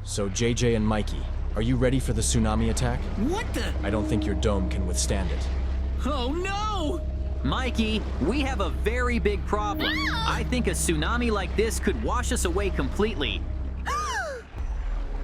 So JJ and Mikey, are you ready for the tsunami attack? What the? I don't think your dome can withstand it. Oh no! Mikey, we have a very big problem. I think a tsunami like this could wash us away completely.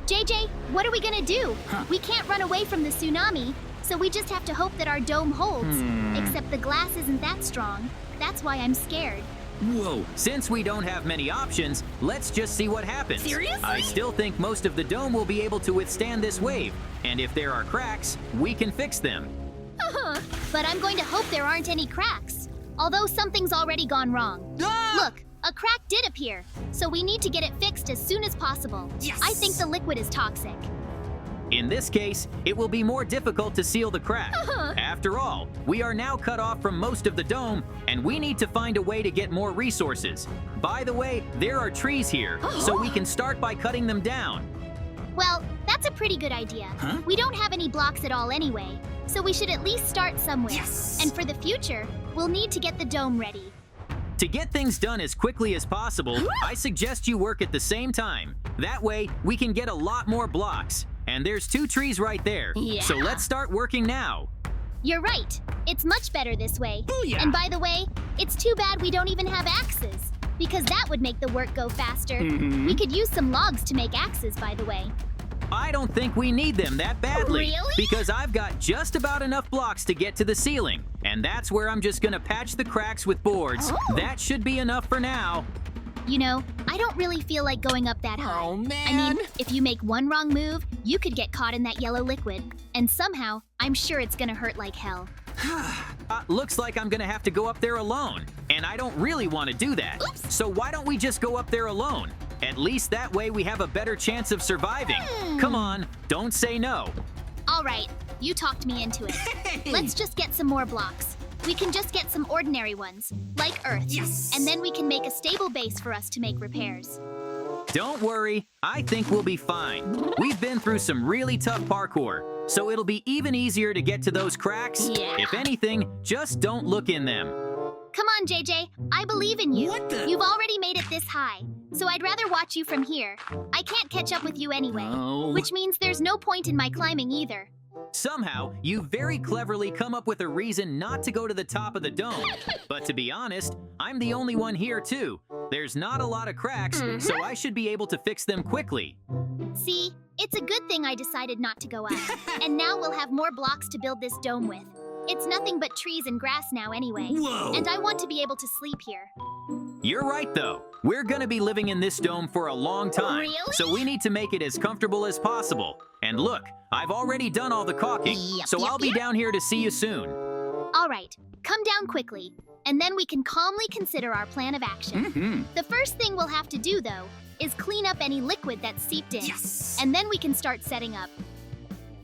JJ, what are we gonna do? We can't run away from the tsunami, so we just have to hope that our dome holds. Except the glass isn't that strong. That's why I'm scared. Whoa! Since we don't have many options, let's just see what happens. Seriously? I still think most of the dome will be able to withstand this wave, and if there are cracks, we can fix them. But I'm going to hope there aren't any cracks. Although something's already gone wrong. Look, a crack did appear, so we need to get it fixed as soon as possible. Yes! I think the liquid is toxic. In this case, it will be more difficult to seal the crack. After all, we are now cut off from most of the dome, and we need to find a way to get more resources. By the way, there are trees here, so we can start by cutting them down. Well, that's a pretty good idea. We don't have any blocks at all anyway, so we should at least start somewhere. Yes! And for the future, we'll need to get the dome ready. To get things done as quickly as possible, I suggest you work at the same time. That way, we can get a lot more blocks. And there's 2 trees right there. Yeah. So let's start working now. You're right. It's much better this way. Booyah! And by the way, it's too bad we don't even have axes, because that would make the work go faster. We could use some logs to make axes, by the way. I don't think we need them that badly. Really? Because I've got just about enough blocks to get to the ceiling. And that's where I'm just gonna patch the cracks with boards. That should be enough for now. You know, I don't really feel like going up that high. Oh, man. I mean, if you make one wrong move, you could get caught in that yellow liquid. And somehow, I'm sure it's gonna hurt like hell. Looks like I'm gonna have to go up there alone. And I don't really want to do that. So why don't we just go up there alone? At least that way we have a better chance of surviving. Come on, don't say no. All right, you talked me into it. Let's just get some more blocks. We can just get some ordinary ones, like earth. Yes! And then we can make a stable base for us to make repairs. Don't worry, I think we'll be fine. We've been through some really tough parkour, so it'll be even easier to get to those cracks. Yeah. If anything, just don't look in them. Come on, JJ, I believe in you. What the? You've already made it this high, so I'd rather watch you from here. I can't catch up with you anyway, Oh. which means there's no point in my climbing either. Somehow, you very cleverly come up with a reason not to go to the top of the dome. But to be honest, I'm the only one here too. There's not a lot of cracks, so I should be able to fix them quickly. See, it's a good thing I decided not to go up. And now we'll have more blocks to build this dome with. It's nothing but trees and grass now anyway. Whoa! And I want to be able to sleep here. You're right though. We're gonna be living in this dome for a long time. Really? So we need to make it as comfortable as possible. And look, I've already done all the caulking, so I'll be down here to see you soon. All right, come down quickly, and then we can calmly consider our plan of action. The first thing we'll have to do, though, is clean up any liquid that's seeped in. Yes! And then we can start setting up.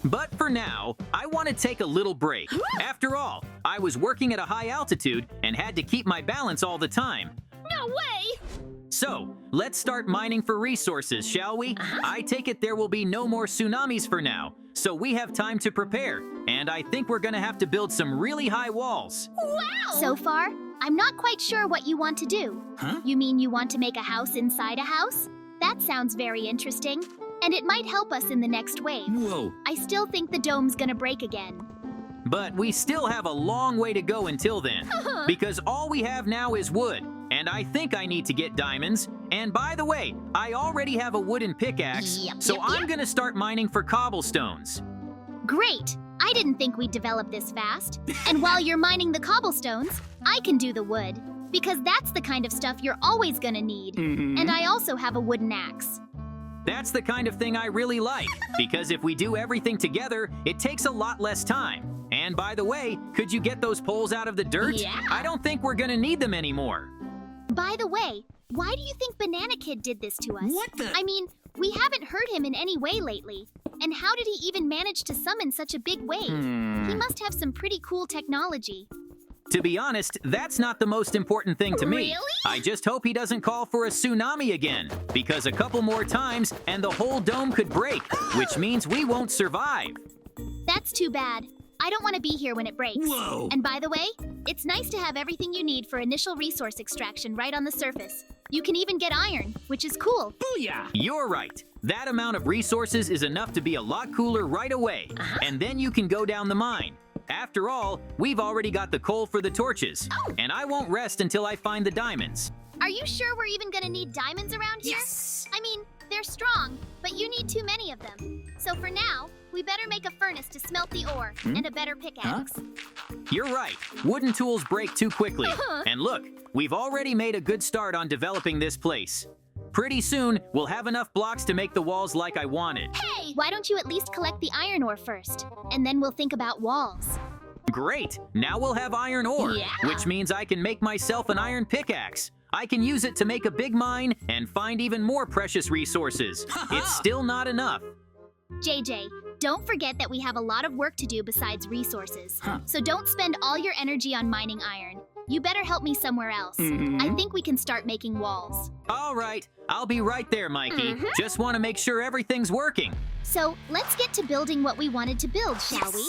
But for now, I want to take a little break. After all, I was working at a high altitude and had to keep my balance all the time. No way! So, let's start mining for resources, shall we? I take it there will be no more tsunamis for now, so we have time to prepare. And I think we're gonna have to build some really high walls. Wow! So far, I'm not quite sure what you want to do. You mean you want to make a house inside a house? That sounds very interesting. And it might help us in the next wave. Whoa! I still think the dome's gonna break again. But we still have a long way to go until then, because all we have now is wood, and I think I need to get diamonds. And by the way, I already have a wooden pickaxe, so I'm gonna start mining for cobblestones. Great! I didn't think we'd develop this fast. And while you're mining the cobblestones, I can do the wood, because that's the kind of stuff you're always gonna need. And I also have a wooden axe. That's the kind of thing I really like, because if we do everything together, it takes a lot less time. And by the way, could you get those poles out of the dirt? Yeah. I don't think we're gonna need them anymore. By the way, why do you think Banana Kid did this to us? What the? I mean, we haven't heard him in any way lately. And how did he even manage to summon such a big wave? He must have some pretty cool technology. To be honest, that's not the most important thing to me. Really? I just hope he doesn't call for a tsunami again, because a couple more times and the whole dome could break, which means we won't survive. That's too bad. I don't want to be here when it breaks. Whoa. And by the way, it's nice to have everything you need for initial resource extraction right on the surface. You can even get iron, which is cool. Booyah! You're right. That amount of resources is enough to be a lot cooler right away. And then you can go down the mine. After all, we've already got the coal for the torches. And I won't rest until I find the diamonds. Are you sure we're even gonna need diamonds around here? Yes! I mean, they're strong, but you need too many of them. So for now, we better make a furnace to smelt the ore and a better pickaxe. You're right. Wooden tools break too quickly. And look, we've already made a good start on developing this place. Pretty soon, we'll have enough blocks to make the walls like I wanted. Hey! Why don't you at least collect the iron ore first? And then we'll think about walls. Great! Now we'll have iron ore, Yeah. which means I can make myself an iron pickaxe. I can use it to make a big mine and find even more precious resources. It's still not enough. JJ, don't forget that we have a lot of work to do besides resources. So don't spend all your energy on mining iron. You better help me somewhere else. I think we can start making walls. All right, I'll be right there, Mikey. Just want to make sure everything's working. So let's get to building what we wanted to build, shall we?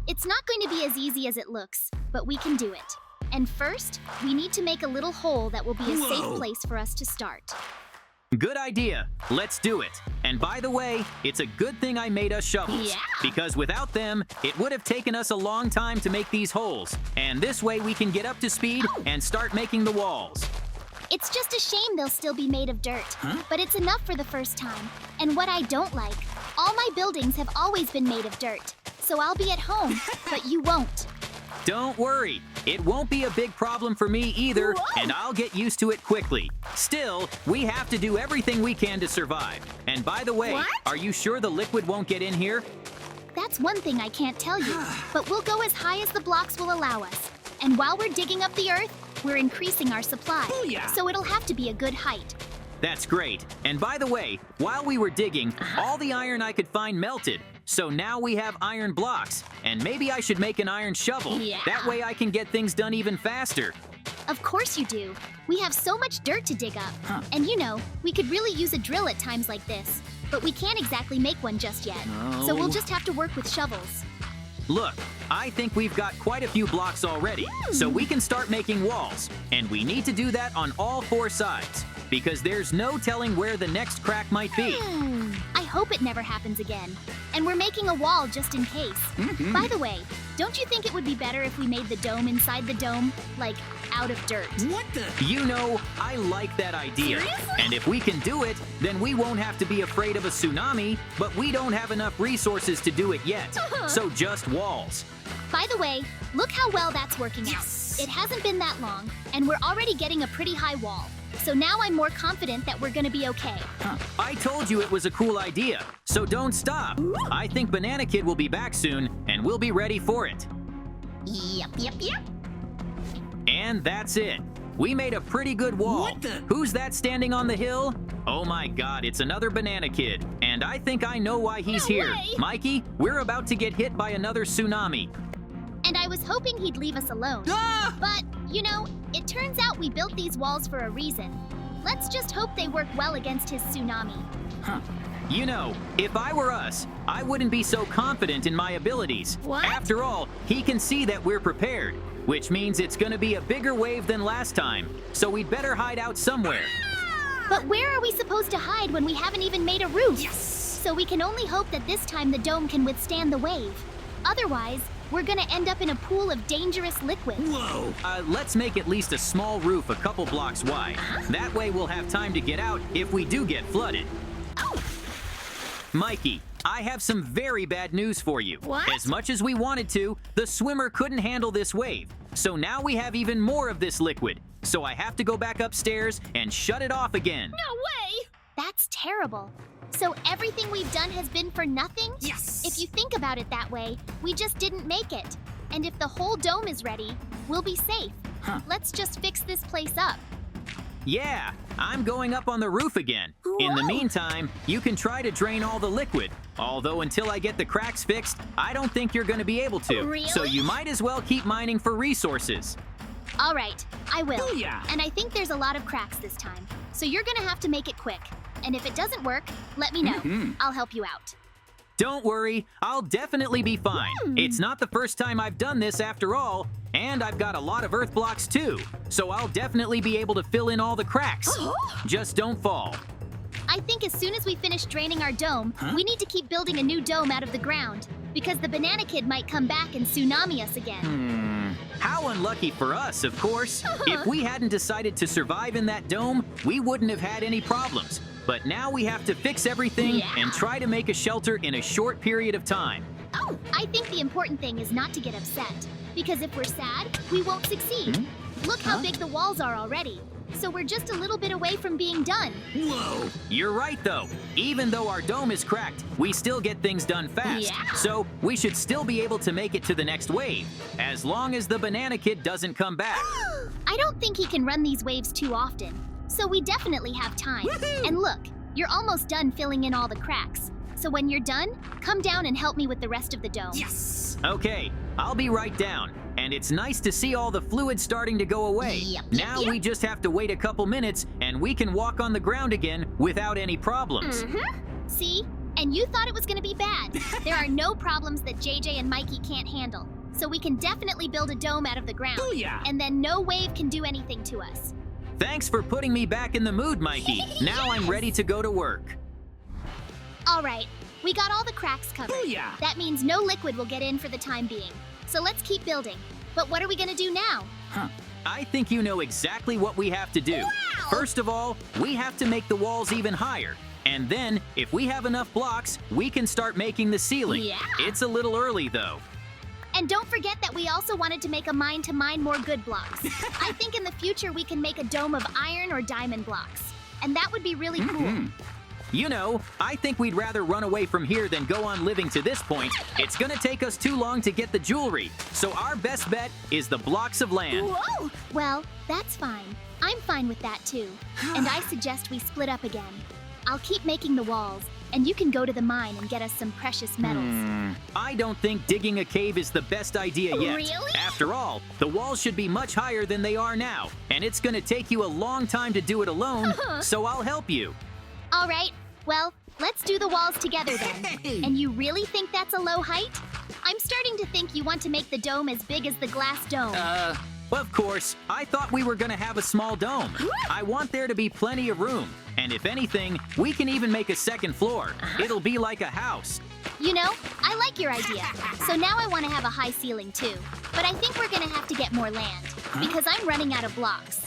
It's not going to be as easy as it looks, but we can do it. And first, we need to make a little hole that will be a safe place for us to start. Good idea. Let's do it. And by the way, it's a good thing I made us shovels. Yeah. Because without them, it would have taken us a long time to make these holes. And this way we can get up to speed and start making the walls. It's just a shame they'll still be made of dirt, but it's enough for the first time. And what I don't like, all my buildings have always been made of dirt. So I'll be at home, but you won't. Don't worry. It won't be a big problem for me either, and I'll get used to it quickly. Still, we have to do everything we can to survive. And by the way, are you sure the liquid won't get in here? That's one thing I can't tell you, but we'll go as high as the blocks will allow us. And while we're digging up the earth, we're increasing our supply. So it'll have to be a good height. That's great. And by the way, while we were digging, all the iron I could find melted. So now we have iron blocks. And maybe I should make an iron shovel. That way I can get things done even faster. Of course you do. We have so much dirt to dig up. And you know, we could really use a drill at times like this. But we can't exactly make one just yet. So we'll just have to work with shovels. Look, I think we've got quite a few blocks already. So we can start making walls. And we need to do that on all four sides. Because there's no telling where the next crack might be. I hope it never happens again. And we're making a wall just in case. By the way, don't you think it would be better if we made the dome inside the dome, like, out of dirt? What the? You know, I like that idea. And if we can do it, then we won't have to be afraid of a tsunami, but we don't have enough resources to do it yet. So just walls. By the way, look how well that's working out. It hasn't been that long, and we're already getting a pretty high wall. So now I'm more confident that we're gonna be okay. I told you it was a cool idea, so don't stop. I think Banana Kid will be back soon, and we'll be ready for it. Yep. And that's it. We made a pretty good wall. What the? Who's that standing on the hill? Oh my god, it's another Banana Kid. And I think I know why he's here. way! Mikey, we're about to get hit by another tsunami. And I was hoping he'd leave us alone. But, you know, it turns out we built these walls for a reason. Let's just hope they work well against his tsunami. You know, if I were us, I wouldn't be so confident in my abilities. After all, he can see that we're prepared, which means it's gonna be a bigger wave than last time. So we'd better hide out somewhere. But where are we supposed to hide when we haven't even made a roof? So we can only hope that this time the dome can withstand the wave. Otherwise, we're gonna end up in a pool of dangerous liquid. Let's make at least a small roof a couple blocks wide. That way we'll have time to get out if we do get flooded. Mikey, I have some very bad news for you. As much as we wanted to, the swimmer couldn't handle this wave. So now we have even more of this liquid. So I have to go back upstairs and shut it off again. No way! That's terrible. So everything we've done has been for nothing? If you think about it that way, we just didn't make it. And if the whole dome is ready, we'll be safe. Let's just fix this place up. Yeah, I'm going up on the roof again. In the meantime, you can try to drain all the liquid. Although until I get the cracks fixed, I don't think you're going to be able to. Really? So you might as well keep mining for resources. All right, I will. Booyah! And I think there's a lot of cracks this time. So you're gonna have to make it quick. And if it doesn't work, let me know. I'll help you out. Don't worry, I'll definitely be fine. It's not the first time I've done this after all, and I've got a lot of earth blocks too, so I'll definitely be able to fill in all the cracks. Just don't fall. I think as soon as we finish draining our dome, we need to keep building a new dome out of the ground, because the Banana Kid might come back and tsunami us again. How unlucky for us, of course. If we hadn't decided to survive in that dome, we wouldn't have had any problems. But now we have to fix everything and try to make a shelter in a short period of time. I think the important thing is not to get upset, because if we're sad, we won't succeed. Look how big the walls are already. So we're just a little bit away from being done. Whoa! You're right, though. Even though our dome is cracked, we still get things done fast. So we should still be able to make it to the next wave, as long as the Banana Kid doesn't come back. I don't think he can run these waves too often, so we definitely have time. And look, you're almost done filling in all the cracks. So when you're done, come down and help me with the rest of the dome. Yes! Okay, I'll be right down. And it's nice to see all the fluid starting to go away. Now we just have to wait a couple minutes and we can walk on the ground again without any problems. See? And you thought it was gonna be bad. There are no problems that JJ and Mikey can't handle. So we can definitely build a dome out of the ground. And then no wave can do anything to us. Thanks for putting me back in the mood, Mikey. Now I'm ready to go to work. All right, we got all the cracks covered. That means no liquid will get in for the time being. So let's keep building. But what are we gonna do now? I think you know exactly what we have to do. First of all, we have to make the walls even higher. And then, if we have enough blocks, we can start making the ceiling. It's a little early, though. And don't forget that we also wanted to make a mine to mine more good blocks. I think in the future we can make a dome of iron or diamond blocks. And that would be really cool. You know, I think we'd rather run away from here than go on living to this point. It's gonna take us too long to get the jewelry. So our best bet is the blocks of land. Whoa! Well, that's fine. I'm fine with that too. And I suggest we split up again. I'll keep making the walls, and you can go to the mine and get us some precious metals. I don't think digging a cave is the best idea yet. Really? After all, the walls should be much higher than they are now. And it's gonna take you a long time to do it alone, so I'll help you. All right. Well, let's do the walls together then. And you really think that's a low height? I'm starting to think you want to make the dome as big as the glass dome. Of course, I thought we were gonna have a small dome. I want there to be plenty of room. And if anything, we can even make a second floor. It'll be like a house. You know, I like your idea. So now I want to have a high ceiling too. But I think we're gonna have to get more land, because I'm running out of blocks.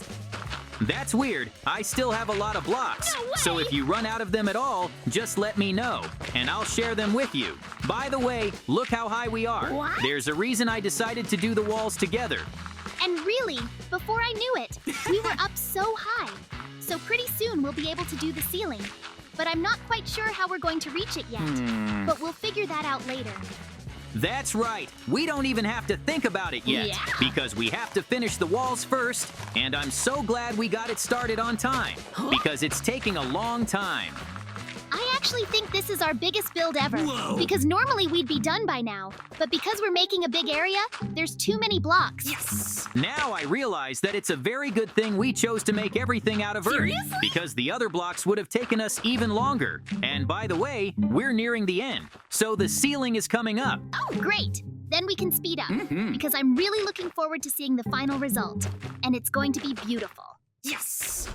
That's weird. I still have a lot of blocks. So if you run out of them at all, just let me know, and I'll share them with you. By the way, look how high we are. There's a reason I decided to do the walls together. And really, before I knew it, we were up so high. So pretty soon we'll be able to do the ceiling. But I'm not quite sure how we're going to reach it yet. But we'll figure that out later. That's right. We don't even have to think about it yet, because we have to finish the walls first, and I'm so glad we got it started on time, because it's taking a long time. I actually think this is our biggest build ever, because normally we'd be done by now, but because we're making a big area, there's too many blocks. Now I realize that it's a very good thing we chose to make everything out of earth, because the other blocks would have taken us even longer. And by the way, we're nearing the end, so the ceiling is coming up. Oh, great! Then we can speed up, because I'm really looking forward to seeing the final result, and it's going to be beautiful. Yes!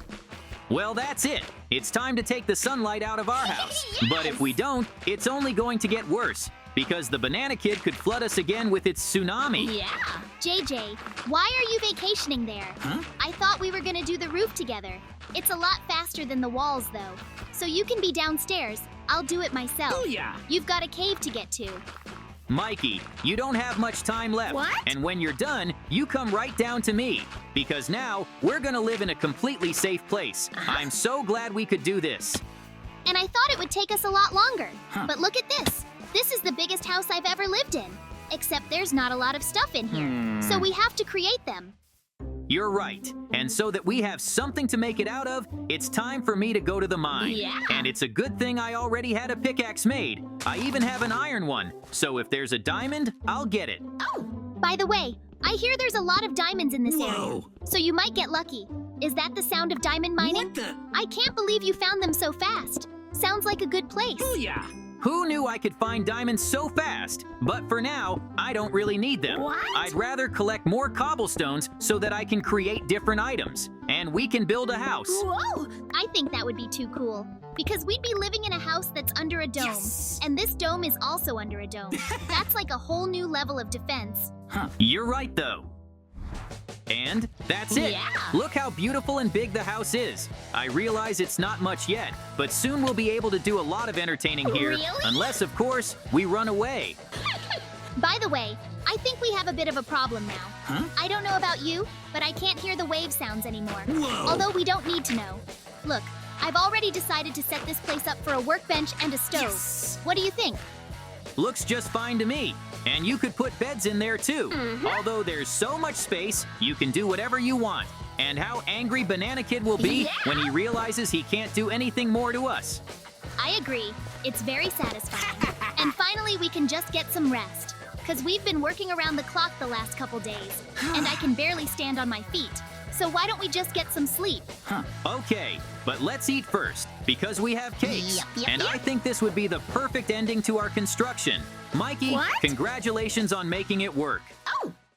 Well, that's it. It's time to take the sunlight out of our house. But if we don't, it's only going to get worse, because the Banana Kid could flood us again with its tsunami. JJ, why are you vacationing there? I thought we were gonna do the roof together. It's a lot faster than the walls, though. So you can be downstairs. I'll do it myself. You've got a cave to get to. Mikey, you don't have much time left. And when you're done, you come right down to me, because now we're gonna live in a completely safe place. I'm so glad we could do this. And I thought it would take us a lot longer. But look at this. This is the biggest house I've ever lived in. Except there's not a lot of stuff in here. So we have to create them. You're right. And so that we have something to make it out of, it's time for me to go to the mine. And it's a good thing I already had a pickaxe made. I even have an iron one. So if there's a diamond, I'll get it. Oh, by the way, I hear there's a lot of diamonds in this area. So you might get lucky. Is that the sound of diamond mining? What the? I can't believe you found them so fast. Sounds like a good place. Who knew I could find diamonds so fast? But for now, I don't really need them. What? I'd rather collect more cobblestones so that I can create different items. And we can build a house. Whoa! I think that would be too cool. Because we'd be living in a house that's under a dome. Yes. And this dome is also under a dome. That's like a whole new level of defense. You're right, though. And that's it. Yeah. Look how beautiful and big the house is. I realize it's not much yet, but soon we'll be able to do a lot of entertaining here. Really? Unless, of course, we run away. By the way, I think we have a bit of a problem now. Huh? I don't know about you, but I can't hear the wave sounds anymore. Whoa. Although we don't need to know. Look, I've already decided to set this place up for a workbench and a stove. Yes. What do you think? Looks just fine to me. And you could put beds in there too. Although there's so much space, you can do whatever you want. And how angry Banana Kid will be when he realizes he can't do anything more to us. I agree. It's very satisfying. And finally, we can just get some rest. Because we've been working around the clock the last couple days. And I can barely stand on my feet. So why don't we just get some sleep? Okay, but let's eat first, because we have cakes. Yep, And I yep. think this would be the perfect ending to our construction. Mikey, What? congratulations on making it work.